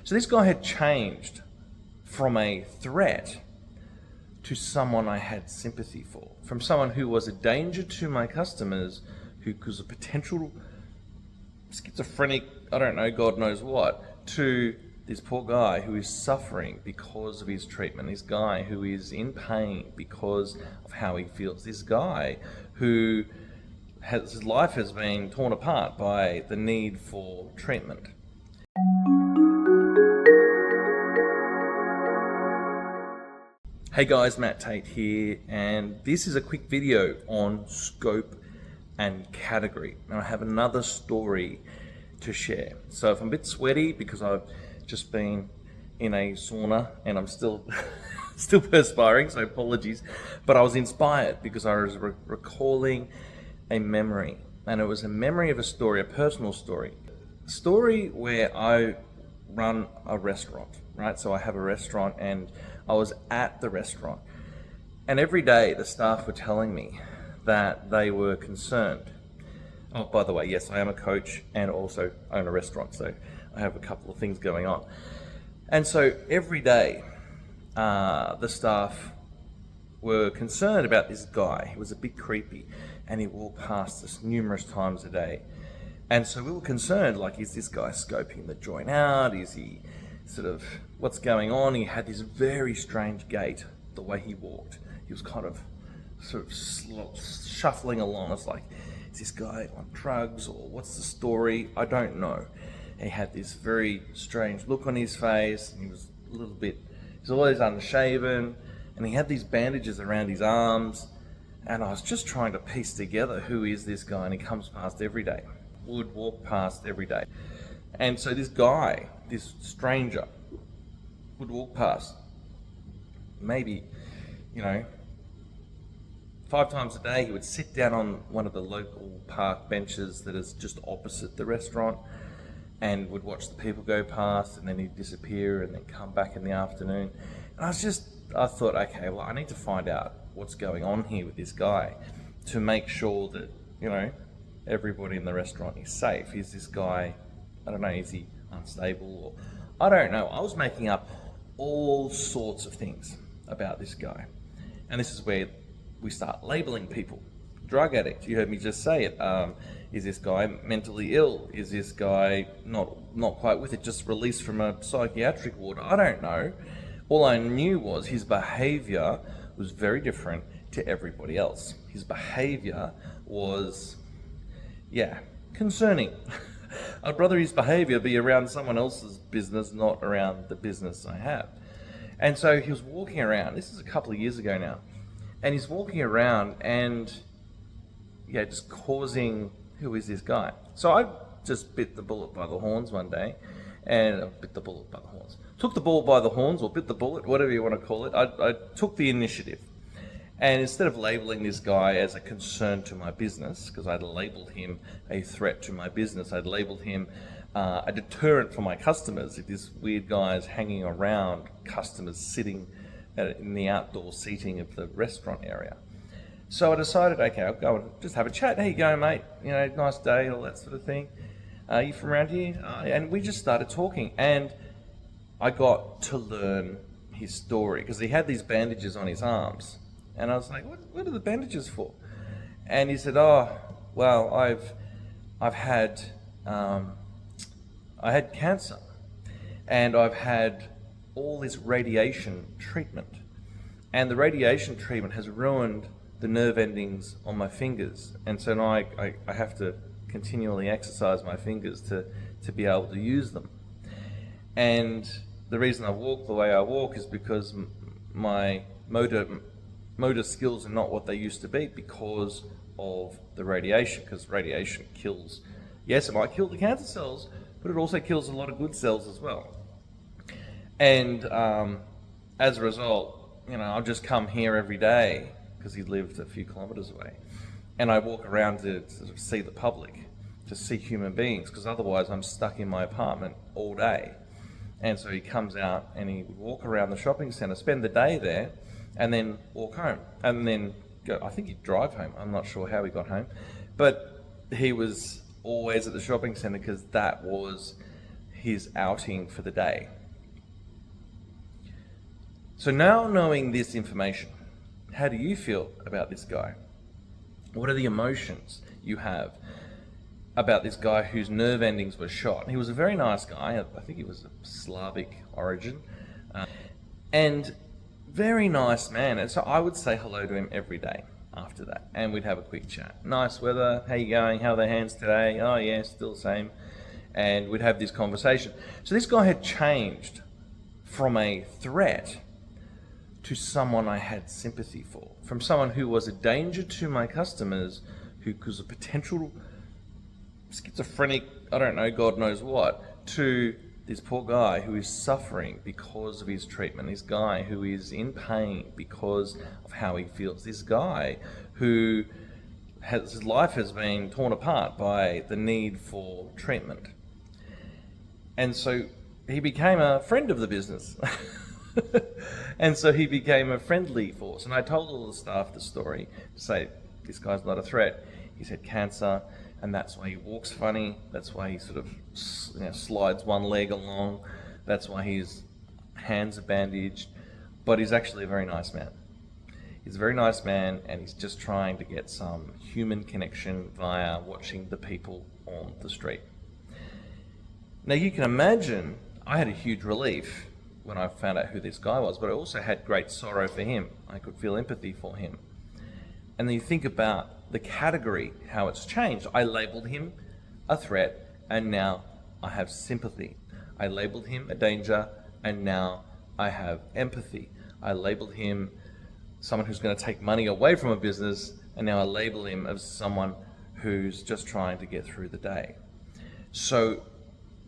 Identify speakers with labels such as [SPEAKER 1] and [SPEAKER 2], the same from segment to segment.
[SPEAKER 1] So this guy had changed from a threat to someone I had sympathy for, from someone who was a danger to my customers, who was a potential schizophrenic, I don't know, God knows what, to this poor guy who is suffering because of his treatment, this guy who is in pain because of how he feels, this guy who his life has been torn apart by the need for treatment. Hey guys, Matt Tait here, and this is a quick video on scope and category. And I have another story to share. So if I'm a bit sweaty because I've just been in a sauna and I'm still perspiring, so apologies. But I was inspired because I was recalling a memory, and it was a memory of a story, a personal story. A story where I run a restaurant, right? So I have a restaurant and I was at the restaurant, and every day the staff were telling me that they were concerned. Oh, by the way, yes, I am a coach and also own a restaurant, so I have a couple of things going on. And so every day the staff were concerned about this guy. He was a bit creepy and he walked past us numerous times a day. And so we were concerned, like, is this guy scoping the joint out? Is he sort of, what's going on? He had this very strange gait, the way he walked. He was kind of sort of shuffling along. It's like, is this guy on drugs, or what's the story? I don't know. He had this very strange look on his face, and he was a little bit, he's always unshaven, and he had these bandages around his arms, and I was just trying to piece together, who is this guy? And he comes past every day, would walk past every day. And so this guy, this stranger, would walk past maybe, 5 times a day. He would sit down on one of the local park benches that is just opposite the restaurant and would watch the people go past, and then he'd disappear and then come back in the afternoon. And I thought, okay, well, I need to find out what's going on here with this guy to make sure that, everybody in the restaurant is safe. Is this guy, I don't know, is he unstable? Or I don't know. I was making up all sorts of things about this guy. And this is where we start labeling people. Drug addict, you heard me just say it. Is this guy mentally ill? Is this guy not quite with it, just released from a psychiatric ward? I don't know. All I knew was his behavior was very different to everybody else. His behavior was, concerning. I'd rather his behavior be around someone else's business, not around the business I have. And so he was walking around, this is a couple of years ago now, and he's walking around and just causing, who is this guy? So I just bit the bullet by the horns one day, and took the bull by the horns, or bit the bullet, whatever you want to call it. I took the initiative. And instead of labeling this guy as a concern to my business, because I'd labeled him a threat to my business, I'd labeled him a deterrent for my customers. If this weird guy is hanging around customers sitting in the outdoor seating of the restaurant area. So I decided, okay, I'll go and just have a chat. How you going, mate? Nice day, all that sort of thing. You from around here? And we just started talking, and I got to learn his story, because he had these bandages on his arms. And I was like, what are the bandages for? And he said, oh, well, I had cancer, and I've had all this radiation treatment, and the radiation treatment has ruined the nerve endings on my fingers, and so now I have to continually exercise my fingers to be able to use them. And the reason I walk the way I walk is because my motor skills are not what they used to be because of the radiation, because radiation kills, yes, it might kill the cancer cells, but it also kills a lot of good cells as well. And as a result, I'll just come here every day, because he lived a few kilometers away, and I walk around to sort of see the public, to see human beings, because otherwise I'm stuck in my apartment all day. And so he comes out and he would walk around the shopping centre, spend the day there, and then walk home, and then go. I think he'd drive home. I'm not sure how he got home, but he was always at the shopping centre because that was his outing for the day. So now knowing this information, how do you feel about this guy? What are the emotions you have about this guy whose nerve endings were shot? He was a very nice guy. I think he was of Slavic origin. And very nice man. And so I would say hello to him every day after that. And we'd have a quick chat. Nice weather. How you going? How are the hands today? Oh yeah, still the same. And we'd have this conversation. So this guy had changed from a threat to someone I had sympathy for, from someone who was a danger to my customers, who was a potential schizophrenic, I don't know, God knows what, to this poor guy who is suffering because of his treatment, this guy who is in pain because of how he feels, this guy who his life has been torn apart by the need for treatment. And so he became a friend of the business. And so he became a friendly force. And I told all the staff the story to say, this guy's not a threat. He's had cancer, and that's why he walks funny. That's why he sort of slides one leg along. That's why his hands are bandaged. But he's actually a very nice man. He's a very nice man, and he's just trying to get some human connection via watching the people on the street. Now you can imagine I had a huge relief when I found out who this guy was, but I also had great sorrow for him. I could feel empathy for him. And then you think about the category, how it's changed. I labeled him a threat, and now I have sympathy. I labeled him a danger, and now I have empathy. I labeled him someone who's going to take money away from a business, and now I label him as someone who's just trying to get through the day. So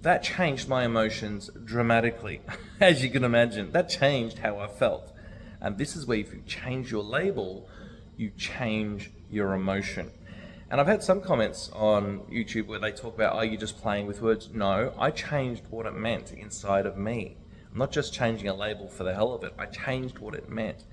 [SPEAKER 1] that changed my emotions dramatically, as you can imagine. That changed how I felt. And this is where if you change your label, you change your emotion. And I've had some comments on YouTube where they talk about, are you just playing with words? No, I changed what it meant inside of me. I'm not just changing a label for the hell of it. I changed what it meant.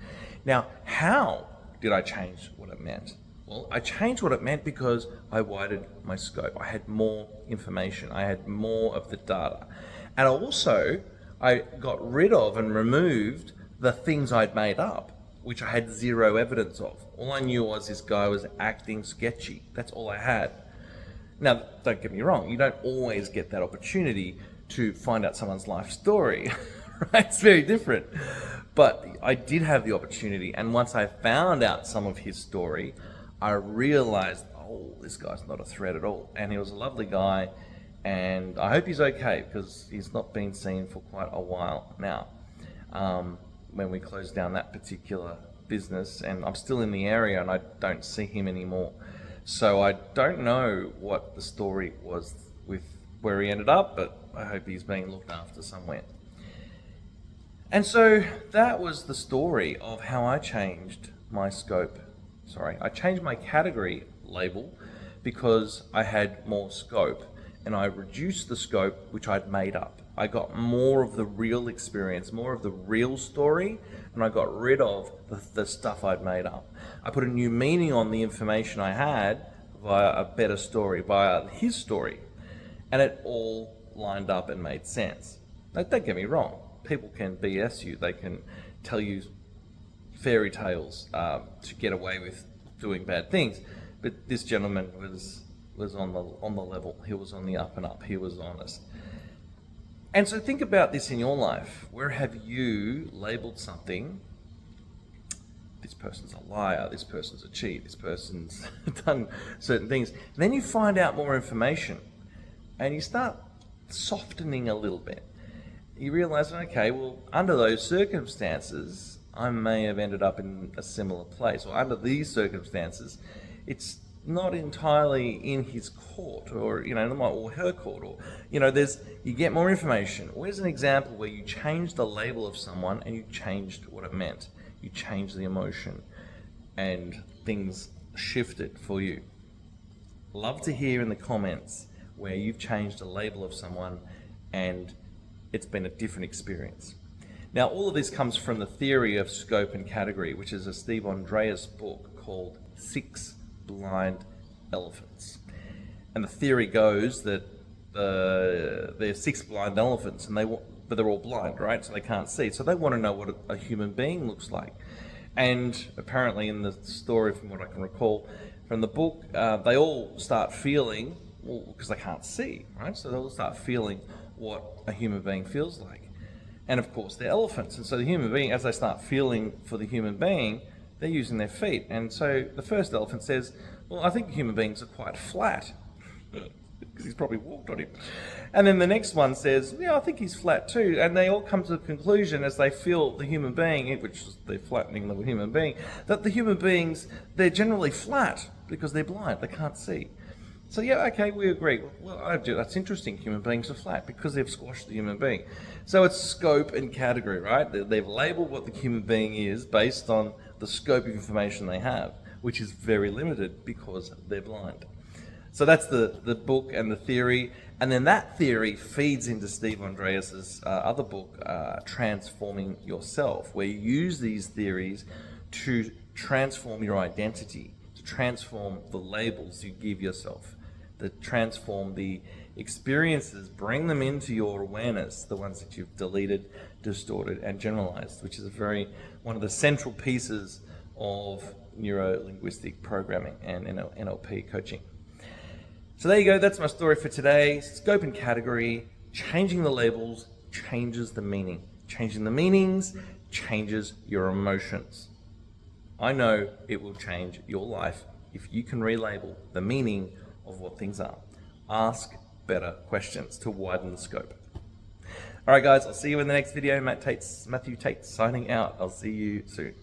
[SPEAKER 1] Now, how did I change what it meant? Well, I changed what it meant because I widened my scope. I had more information. I had more of the data. And also, I got rid of and removed the things I'd made up, which I had zero evidence of. All I knew was this guy was acting sketchy. That's all I had. Now, don't get me wrong. You don't always get that opportunity to find out someone's life story, right? It's very different. But I did have the opportunity. And once I found out some of his story, I realized, oh, this guy's not a threat at all. And he was a lovely guy, and I hope he's okay because he's not been seen for quite a while now. When we closed down that particular business, and I'm still in the area and I don't see him anymore. So I don't know what the story was with where he ended up, but I hope he's being looked after somewhere. And so that was the story of how I changed my scope. I changed my category label because I had more scope, and I reduced the scope which I'd made up. I got more of the real experience, more of the real story, and I got rid of the stuff I'd made up. I put a new meaning on the information I had via a better story, via his story, and it all lined up and made sense. Now, don't get me wrong, people can BS you, they can tell you fairy tales to get away with doing bad things, but this gentleman was on the level. He was on the up and up. He was honest. And so think about this in your life. Where have you labeled something? This person's a liar. This person's a cheat. This person's done certain things. And then you find out more information, and you start softening a little bit. You realize, okay, well, under those circumstances, I may have ended up in a similar place, or under these circumstances, it's not entirely in his court, or or her court, or you get more information. Where's an example where you changed the label of someone and you changed what it meant? You changed the emotion, and things shifted for you. Love to hear in the comments where you've changed the label of someone and it's been a different experience. Now, all of this comes from the theory of scope and category, which is a Steve Andreas book called 6 Blind Elephants. And the theory goes that they're six blind elephants, and but they're all blind, right? So they can't see. So they want to know what a human being looks like. And apparently, in the story, from what I can recall from the book, they all start feeling, because they can't see, right? So they all start feeling what a human being feels like. And of course, they're elephants. And so the human being, as they start feeling for the human being, they're using their feet. And so the first elephant says, well, I think human beings are quite flat, because he's probably walked on him. And then the next one says, yeah, I think he's flat too. And they all come to the conclusion, as they feel the human being, which is they're flattening the human being, that the human beings, they're generally flat because they're blind, they can't see. So yeah, okay, we agree. Well, that's interesting. Human beings are flat because they've squashed the human being. So it's scope and category, right? They've labeled what the human being is based on the scope of information they have, which is very limited because they're blind. So that's the book and the theory. And then that theory feeds into Steve Andreas's other book, Transforming Yourself, where you use these theories to transform your identity, to transform the labels you give yourself, to transform the experiences, bring them into your awareness, the ones that you've deleted, distorted, and generalized, which is one of the central pieces of neuro-linguistic programming and NLP coaching. So there you go, that's my story for today. Scope and category, changing the labels changes the meaning. Changing the meanings changes your emotions. I know it will change your life if you can relabel the meaning of what things are. Ask better questions to widen the scope. All right, guys, I'll see you in the next video. Matthew Tait signing out. I'll see you soon.